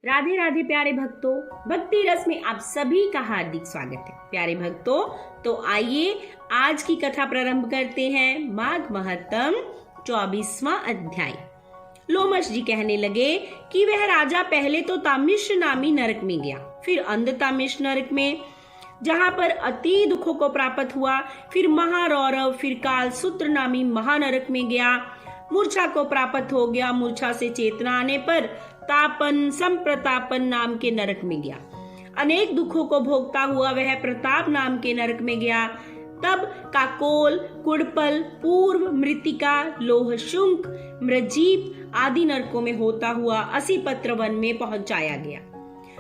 राधे राधे प्यारे भक्तों, भक्ति रस में आप सभी का हार्दिक स्वागत है। प्यारे भक्तों, तो आइए आज की कथा प्रारंभ करते हैं। माघ महत्तम 24वां अध्याय। लोमश जी कहने लगे कि वह राजा पहले तो तामिश्र नामी नरक में गया, फिर अंध तामिश्र नरक में, जहाँ पर अति दुखों को प्राप्त हुआ, फिर महारौरव, फिर काल सूत्र नामी महानरक में गया, मूर्छा को प्राप्त हो गया, मूर्छा से चेतना आने पर तापन संप्रतापन नाम के नरक में गया, अनेक दुखों को भोगता हुआ वह प्रताप नाम के नरक में गया, तब काकोल, कुड़पल, पूर्व, मृतिका, लोहशुंक, मृजीप आदि नरकों में होता हुआ असीपत्र वन में पहुंचाया गया,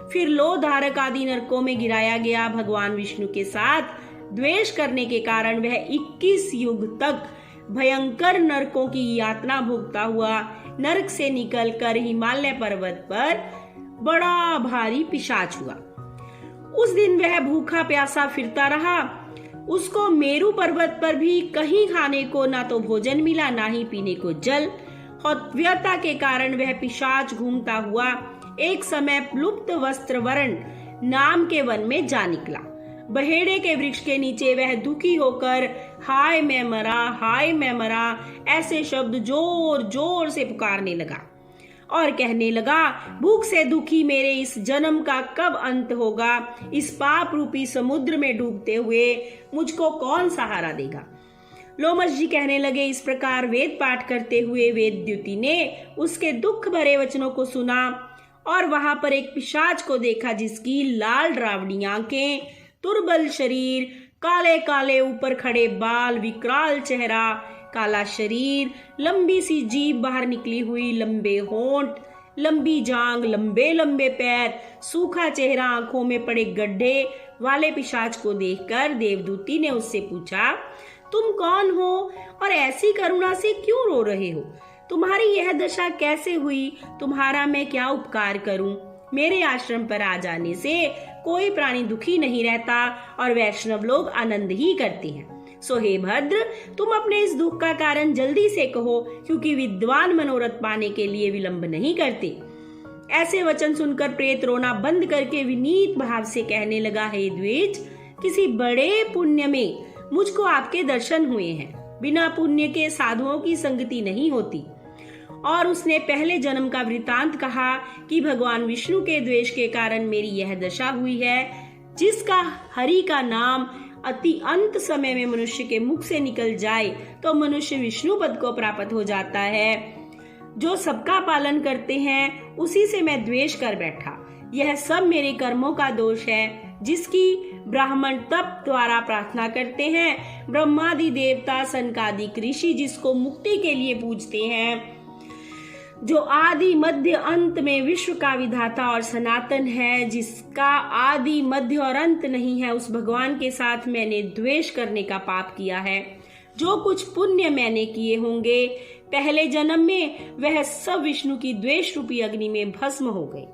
फिर लोधारक आदि नरकों में गिराया गया। भगवान विष्णु के साथ द्वेष करने के कारण वह 21 युग तक भयंकर नरकों की यातना भोगता हुआ नरक से निकलकर हिमालय पर्वत पर बड़ा भारी पिशाच हुआ। उस दिन वह भूखा प्यासा फिरता रहा। उसको मेरु पर्वत पर भी कहीं खाने को ना तो भोजन मिला, ना ही पीने को जल। हतव्यता के कारण वह पिशाच घूमता हुआ एक समय लुप्त वस्त्र वर्ण नाम के वन में जा निकला। बहेड़े के वृक्ष के नीचे वह दुखी होकर हाय मैं मरा ऐसे शब्द जोर जोर से पुकारने लगा और कहने लगा, भूख से दुखी मेरे इस जन्म का कब अंत होगा? इस पाप रूपी समुद्र में डूबते हुए मुझको कौन सहारा देगा? लोमश जी कहने लगे, इस प्रकार वेद पाठ करते हुए वेदद्युति ने उसके दुख भरे वचनों को सुना और वहां पर एक पिशाच को देखा, जिसकी लाल रावणी आंखें, दुर्बल शरीर, काले काले ऊपर खड़े बाल, विकराल चेहरा, काला शरीर, लंबी सी जीभ बाहर निकली हुई, लंबे होंठ, लंबी जांग, लंबे लंबे पैर, सूखा चेहरा, आंखों में पड़े गड्ढे वाले पिशाच को देखकर देवदूती ने उससे पूछा, तुम कौन हो और ऐसी करुणा से क्यों रो रहे हो? तुम्हारी यह दशा कैसे हुई? तुम्हारा मैं क्या उपकार करूं? मेरे आश्रम पर आ जाने से कोई प्राणी दुखी नहीं रहता और वैष्णव लोग आनंद ही करते हैं। सो हे भद्र, तुम अपने इस दुख का कारण जल्दी से कहो, क्योंकि विद्वान मनोरथ पाने के लिए विलंब नहीं करते। ऐसे वचन सुनकर प्रेत रोना बंद करके विनीत भाव से कहने लगा, हे द्विज, किसी बड़े पुण्य में मुझको आपके दर्शन हुए हैं। बिना पुण्य के साधुओं की संगति नहीं होती। और उसने पहले जन्म का वृतांत कहा कि भगवान विष्णु के द्वेष के कारण मेरी यह दशा हुई है। जिसका हरि का नाम अति अंत समय में मनुष्य के मुख से निकल जाए तो मनुष्य विष्णु पद को प्राप्त हो जाता है। जो सबका पालन करते हैं उसी से मैं द्वेष कर बैठा। यह सब मेरे कर्मों का दोष है, जिसकी ब्राह्मण तप द्वारा प्रार्थना करते हैं। ब्रह्मादि देवता, सनकादि ऋषि जिसको मुक्ति के लिए पूजते हैं, जो आदि मध्य अंत में विश्व का विधाता और सनातन है, जिसका आदि मध्य और अंत नहीं है, उस भगवान के साथ मैंने द्वेष करने का पाप किया है। जो कुछ पुण्य मैंने किए होंगे पहले जन्म में, वह सब विष्णु की द्वेष रूपी अग्नि में भस्म हो गए।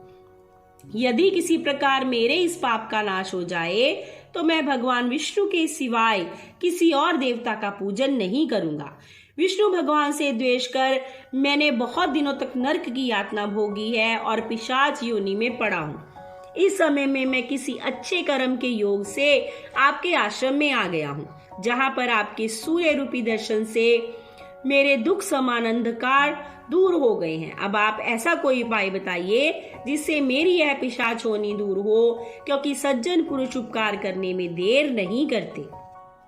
यदि किसी प्रकार मेरे इस पाप का नाश हो जाए तो मैं भगवान विष्णु के सिवाय किसी और देवता का पूजन नहीं करूंगा। विष्णु भगवान से द्वेष कर मैंने बहुत दिनों तक नरक की यातना भोगी है और पिशाच योनि में पड़ा हूँ। इस समय में मैं किसी अच्छे कर्म के योग से आपके आश्रम में आ गया हूँ, जहाँ पर आपके सूर्य रूपी दर्शन से मेरे दुख समान अंधकार दूर हो गए हैं। अब आप ऐसा कोई उपाय बताइए जिससे मेरी यह पिशाच होनी दूर हो, क्योंकि सज्जन पुरुष उपकार करने में देर नहीं करते।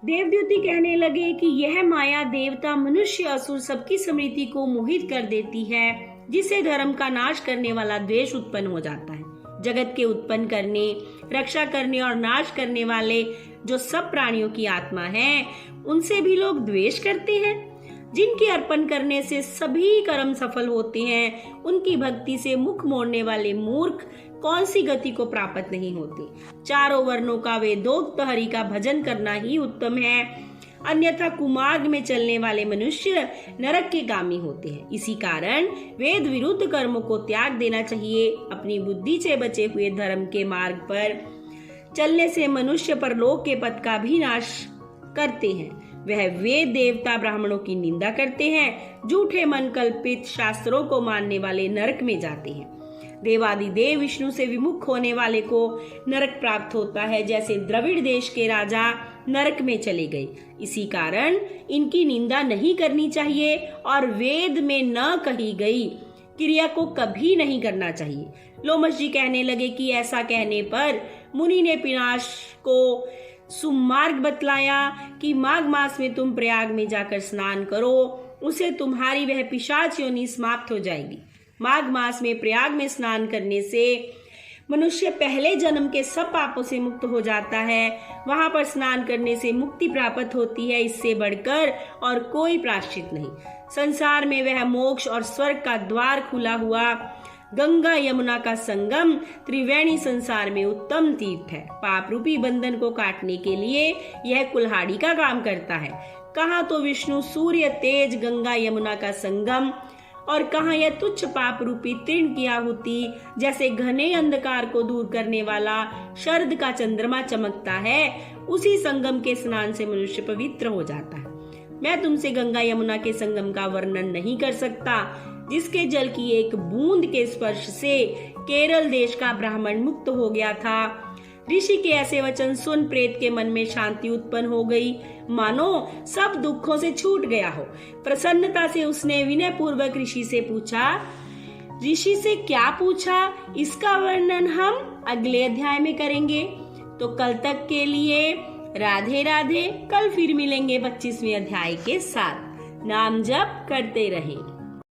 देवद्युति कहने लगे कि यह माया देवता, मनुष्य, असुर सबकी स्मृति को मोहित कर देती है, जिससे धर्म का नाश करने वाला द्वेष उत्पन्न हो जाता है। जगत के उत्पन्न करने, रक्षा करने और नाश करने वाले जो सब प्राणियों की आत्मा है, उनसे भी लोग द्वेष करते हैं। जिनके अर्पण करने से सभी कर्म सफल होते हैं, उनकी भक्ति से मुख मोड़ने वाले मूर्ख कौन सी गति को प्राप्त नहीं होते। चारों वर्णों का वेदोक्त हरि का भजन करना ही उत्तम है, अन्यथा कुमार्ग में चलने वाले मनुष्य नरक के गामी होते हैं। इसी कारण वेद विरुद्ध कर्मों को त्याग देना चाहिए। अपनी बुद्धि से बचे हुए धर्म के मार्ग पर चलने से मनुष्य परलोक के पद का भी नाश करते हैं। वह वेद देवता ब्राह्मणों की निंदा करते हैं, झूठे मन कल्पित शास्त्रों को मानने वाले नरक में जाते हैं। देवादिदेव विष्णु से विमुख होने वाले को नरक प्राप्त होता है, जैसे द्रविड़ देश के राजा नरक में चले गए। इसी कारण इनकी निंदा नहीं करनी चाहिए और वेद में न कही गई क्रिया को कभी नहीं करना चाहिए। लोमश जी कहने लगे कि ऐसा कहने पर मुनि ने पिनाश को सुमार्ग बतलाया कि माघ मास में तुम प्रयाग में जाकर स्नान करो, उसे तुम्हारी वह पिशाच योनि समाप्त हो जाएगी। माघ मास में प्रयाग में स्नान करने से मनुष्य पहले जन्म के सब पापों से मुक्त हो जाता है। वहां पर स्नान करने से मुक्ति प्राप्त होती है, इससे बढ़कर और कोई प्रायश्चित नहीं। संसार में वह मोक्ष और स्वर्ग का द्वार खुला हुआ गंगा यमुना का संगम त्रिवेणी संसार में उत्तम तीर्थ है। पाप रूपी बंधन को काटने के लिए यह कुल्हाड़ी का काम करता है। कहाँ तो विष्णु सूर्य तेज गंगा यमुना का संगम और कहाँ यह तुच्छ पाप रूपी तृण की आहुति जैसे घने अंधकार को दूर करने वाला शरद का चंद्रमा चमकता है। उसी संगम के स्नान से मनुष्य पवित्र हो जाता है। मैं तुमसे गंगा यमुना के संगम का वर्णन नहीं कर सकता, जिसके जल की एक बूंद के स्पर्श से केरल देश का ब्राह्मण मुक्त हो गया था। ऋषि के ऐसे वचन सुन प्रेत के मन में शांति उत्पन्न हो गई, मानो सब दुखों से छूट गया हो। प्रसन्नता से उसने विनय पूर्वक ऋषि से पूछा। ऋषि से क्या पूछा, इसका वर्णन हम अगले अध्याय में करेंगे। तो कल तक के लिए राधे राधे। कल फिर मिलेंगे 25वें अध्याय के साथ। नाम जप करते रहें।